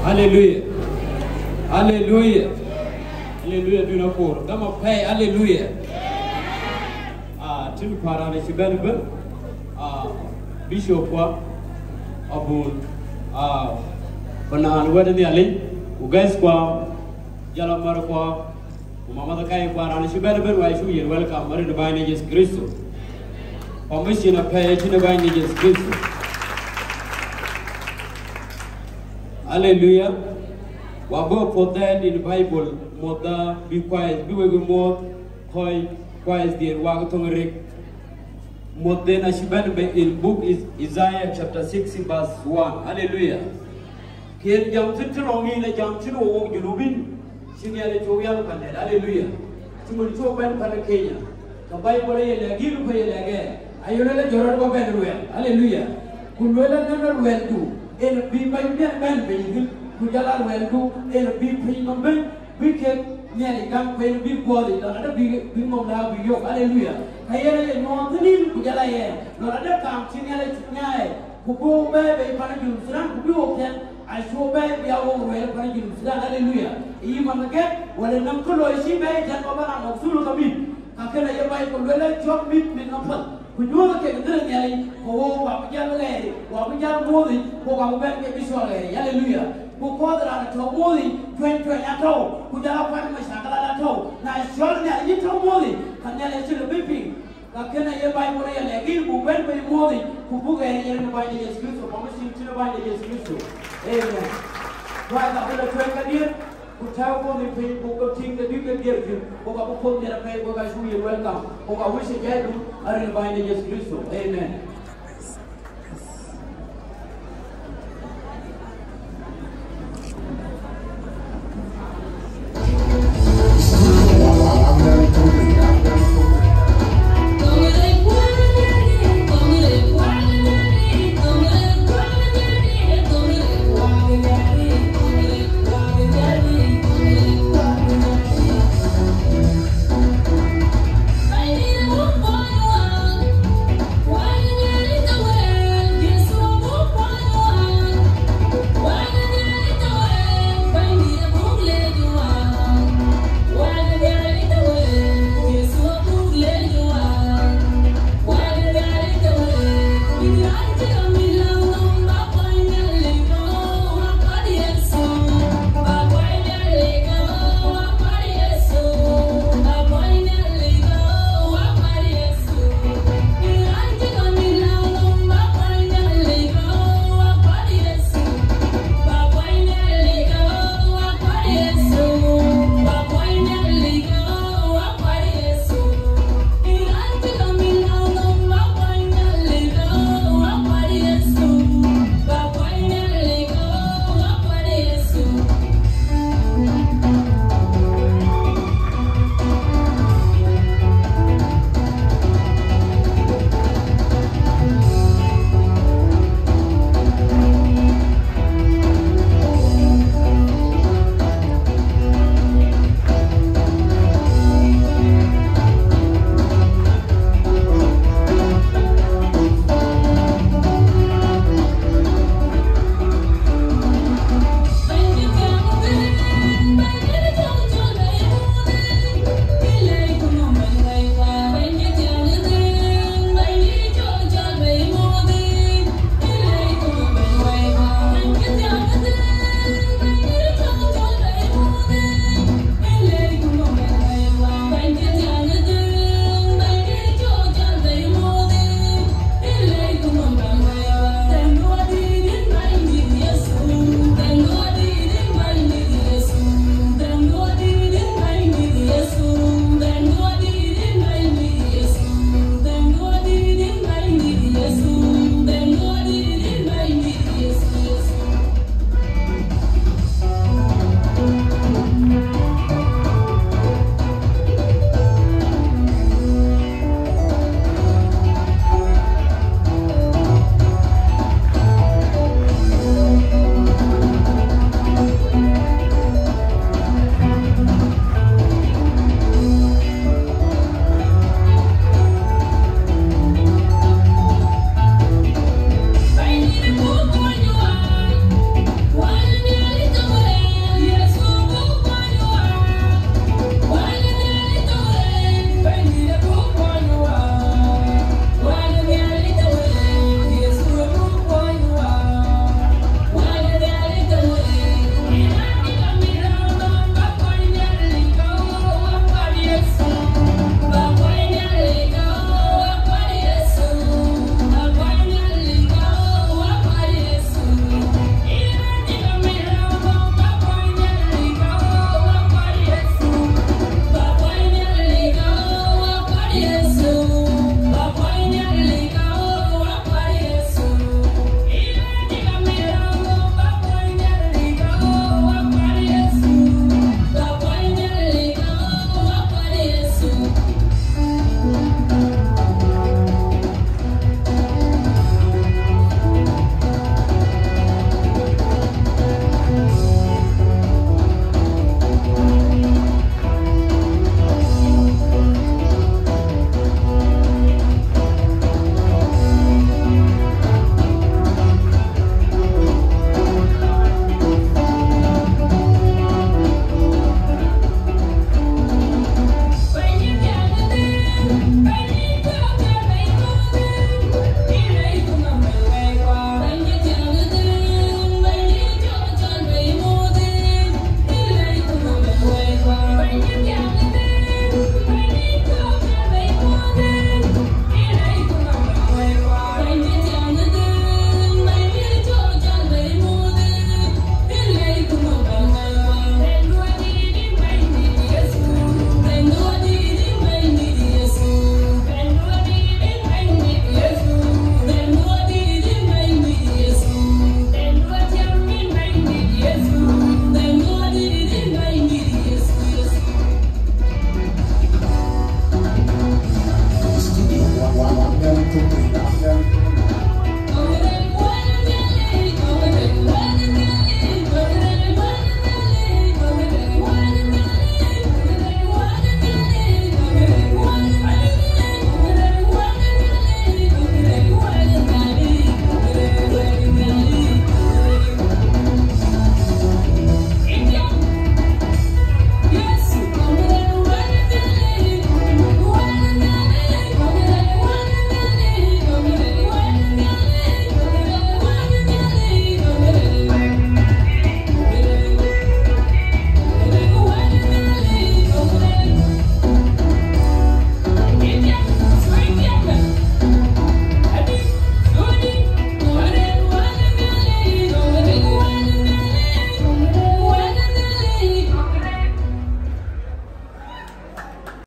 Hallelujah. Hallelujah. Hallelujah. Do not pour. Come up. Hey, hallelujah. Tim Parana Shibanban. Bishop Abun. Banan where the Ali. Ugaisqua. Jalamarakwa. Mama the Kai Parana Shibanban. Why should you welcome Marin Divine Jesus Christ? Permission of pay to Divine Jesus Christ. Hallelujah. Wabo for that in the Bible, Moda, be quiet, be more, quiet, dear Wagatongrek. Modena Shiban in book is Isaiah chapter 6 verse 1. Hallelujah. Kiel Jamtin Romina Jamtin or Yulubin, Senior Joyal Panet. Hallelujah. Timon Choban Panakenya. The Bible again, pay again. I really Jordan Benuel. Hallelujah. Kunwella never well do. El be by men being Kujala well do, El be premium, we can nearly come when we bought it, another big now be your hallelujah. I hear no the name Kujala, no other come, Chinelli, who go by Panagum, who open, I saw by the old well Panagum, hallelujah. Even again, when an uncle is she made and Obama of Sulu. How can I buy for well job meet me number? We do look at the day, oh, Wapijan lady, Wapijan Modi, who are back at Visual, hallelujah. Who called it out of Modi, 20 at all, who got up on my Sakala at all. Now, surely I did tell Modi, and then I still a beeping. How can I buy for a again who went by Modi, who book a year by the excuse of promising to buy the excuse? Amen. Right up in the track again. Who tell me people to think that you can give you, who are put their pay, who are welcome, who are wishing you, are inviting Jesus Christ. Amen.